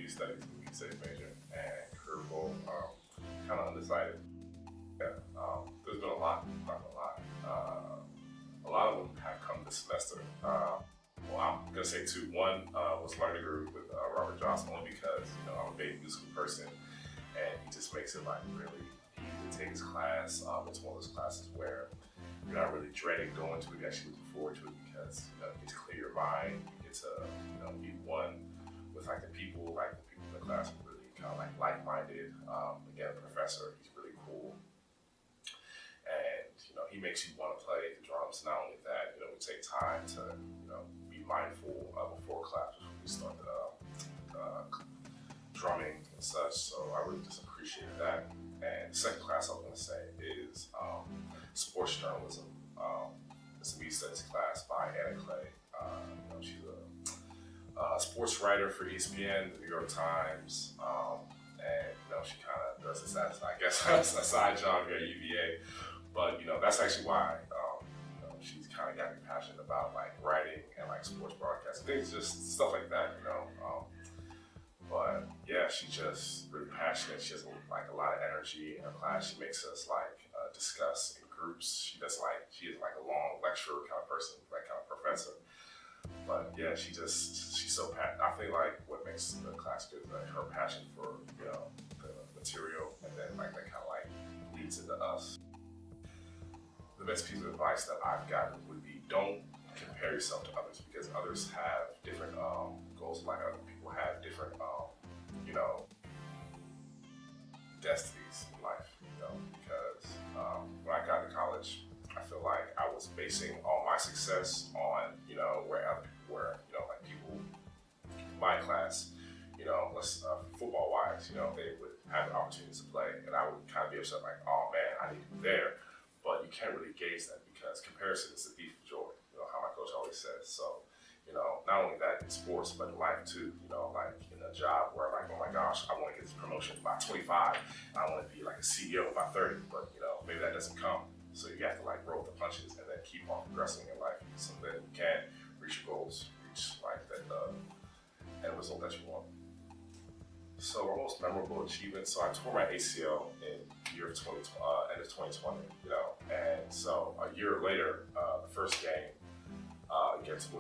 studies, computer studies major, and career goal, kind of undecided. Yeah, there's been a lot, not gonna lie. A lot of them have come this semester. Well, I'm gonna say two. One was learning to groove with Robert Johnson, only because I'm a big musical person, and he just makes it like really easy to take his class. It's one of those classes where you're not really dreading going to it, you're actually looking forward to it because you get to clear your mind, you get to be one with like the people in the class are really kind of like-minded. Again, the professor, he's really cool, and he makes you want to play the drums. Not only that, we take time to be mindful before class before we start the drumming and such. So I really just appreciate that. And the second class I was going to say is sports journalism. It's a music studies class by Anna Clay. She's a sports writer for ESPN, the New York Times, and she kind of does this as, I guess, a side job here at UVA. But that's actually why she's kind of got me passionate about like writing and like sports broadcasting, things, just stuff like that. But yeah, she's just really passionate. She has like a lot of energy in her class. She makes us like discuss in groups. She is like a long lecturer kind of person, like kind of professor. But yeah, she's so passionate. I feel like what makes the class good is like her passion for the material, and then like that kind of like leads into us. The best piece of advice that I've gotten would be don't compare yourself to others, because others have different goals. Like other people have different destinies in life. Because when I got to college, I feel like I was basing all my success on where other people were. Like people in my class, let's football wise, they would have the opportunities to play, and I would kind of be upset like, oh man, I need to be there. But you can't really gauge that because comparison is the thief of joy. How my coach always says. So, not only that in sports, but in life too. Like in a job where like, oh my gosh, I want to get this promotion by 25. I want to be like a CEO by 30. But maybe that doesn't come. So you have to like roll the punches and then keep on progressing in life, so that you can reach your goals, reach like that end result that you want. So our most memorable achievement. So I tore my ACL in the year of end of 2020. And so a year later, the first game against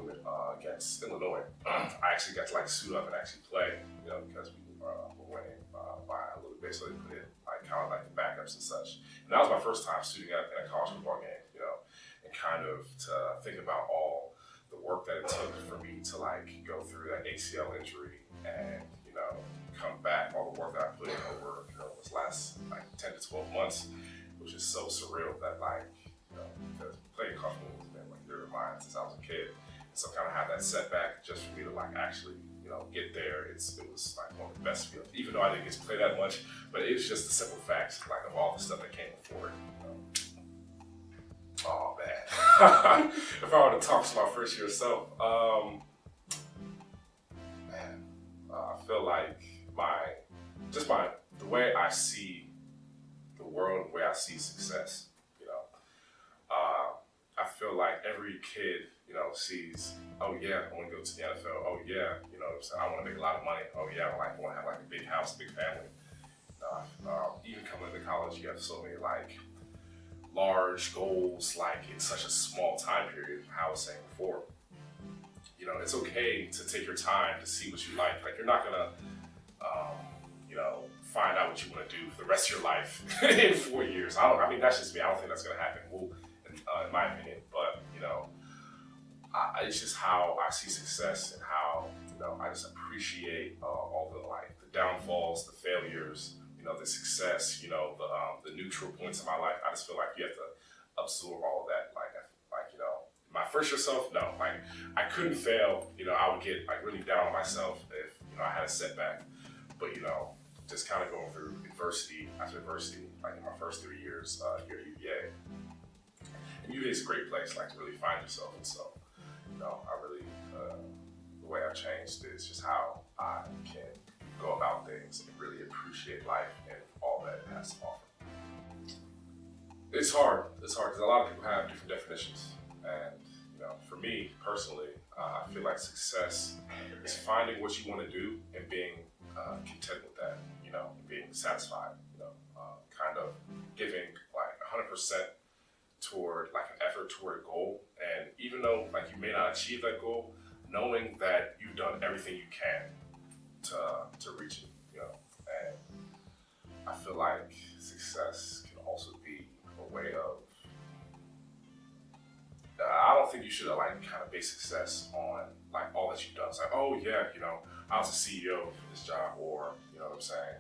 Illinois, I actually got to like suit up and actually play. Because we were winning by a little bit, so they put in like kind of like the backups and such. And that was my first time suiting up in a college football game. And kind of to think about all the work that it took for me to like go through that ACL injury and come back, all the work that I put in over this last like 10 to 12 months, which is so surreal that like because playing college football has been like dear to mine since I was a kid. So kind of have that setback just for me to like actually get there. It was like one of the best feelings, even though I didn't get to play that much. But it was just the simple facts like of all the stuff that came before it. Oh man, if I were to talk to my first year self, I feel like the way I see the world, the way I see success. I feel like every kid, sees, oh yeah, I want to go to the NFL. Oh yeah, I want to make a lot of money. Oh yeah, I want to have like a big house, big family. Even coming into college, you have so many like large goals, like in such a small time period. How I was saying before, it's okay to take your time to see what you like. Like you're not gonna, find out what you want to do for the rest of your life in 4 years. I mean, that's just me. I don't think that's gonna happen. Well, in my opinion, but it's just how I see success and how I just appreciate all the downfalls, the failures, the success, the neutral points in my life. I just feel like you have to absorb all of that. Like my first year self, no, like I couldn't fail. I would get like really down on myself if I had a setback. But just kind of going through adversity after adversity, like in my first 3 years here at UVA. And UVA is a great place, like to really find yourself. And so, I really the way I've changed is just how I can go about things and really appreciate life and all that it has to offer. It's hard because a lot of people have different definitions. And, for me personally, I feel like success is finding what you want to do and being content with that, being satisfied, kind of giving like 100% toward like an effort toward a goal. And even though like you may not achieve that goal, knowing that you've done everything you can to reach it, and I feel like success can also be a way of, I don't think you should like kind of base success on like all that you've done. It's like, oh yeah, I was a CEO for this job, or you know what I'm saying.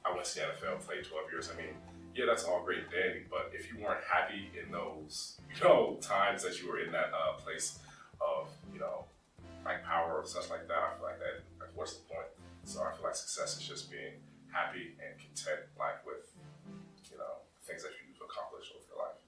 I went to the NFL, played 12 years. I mean, yeah, that's all great and dandy, but if you weren't happy in those, times that you were in that place of, like power or such like that, I feel like like, what's the point? So I feel like success is just being happy and content, like with, things that you accomplish over your life.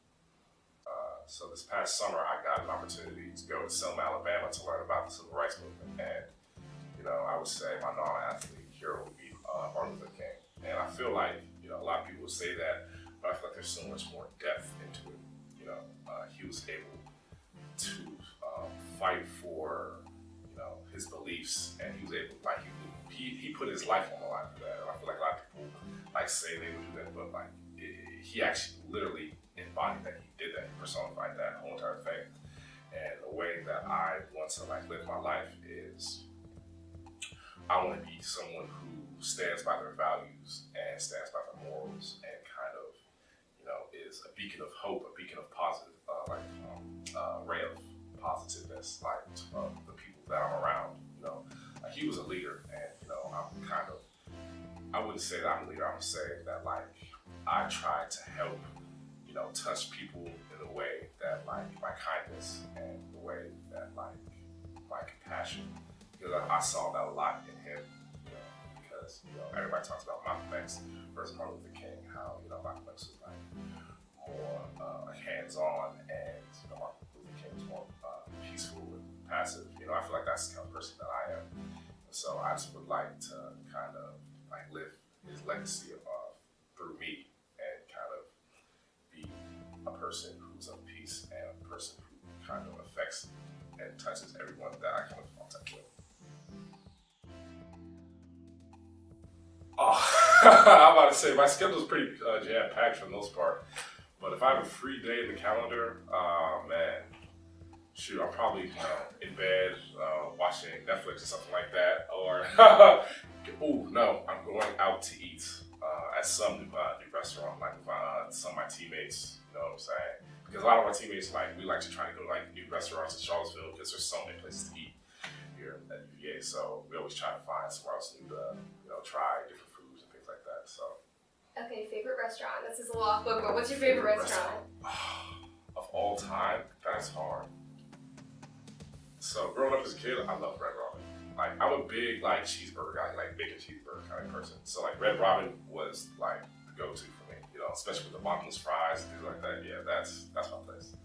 So this past summer, I got an opportunity to go to Selma, Alabama to learn about the civil rights movement. And, I would say my non-athlete hero would be Martin Luther King. And I feel like, a lot of people would say that, but I feel like there's so much more depth into it. He was able to fight for, his beliefs, and he was able, like, he put his life on the line for that. And I feel like a lot of people, like, say they would do that, but, like, he actually literally embodied that. He did that. He personified that whole entire thing. And the way that I want to, like, live my life is I want to be someone who stands by their values and stands by their morals and kind of, is a beacon of hope, a beacon of positive, ray of positiveness, like the people that I'm around. Like he was a leader, and I'm kind of, I wouldn't say that I'm a leader. I would say that like I try to help, touch people in a way that like my kindness and the way that like my compassion, because I saw that a lot in him. Because everybody talks about Malcolm X versus Martin Luther King, how Malcolm X was like more hands-on, and Martin Luther King was more peaceful and passive. I feel like that's the kind of person that I am. So I just would like to kind of like live his legacy through me, and kind of be a person who's of peace and a person who kind of affects and touches everyone that I come in contact with. Oh, I'm about to say my schedule's pretty jam-packed for the most part. But if I have a free day in the calendar, man, shoot, I'm probably in bed watching Netflix or something like that. Or, oh no, I'm going out to eat at some new restaurant, like with some of my teammates. You know what I'm saying? Because a lot of our teammates, like, we like to try to go to like new restaurants in Charlottesville because there's so many places to eat here at UVA. So we always try to find somewhere else new to try different foods and things like that. So. Okay, favorite restaurant. This is a little off book, but what's your favorite restaurant? Of all time? That's hard. So growing up as a kid, I love Red Robin. Like I'm a big like cheeseburger guy, like bacon cheeseburger kind of person. So like Red Robin was like the go-to for me, especially with the bottomless fries and things like that. Yeah, that's my place.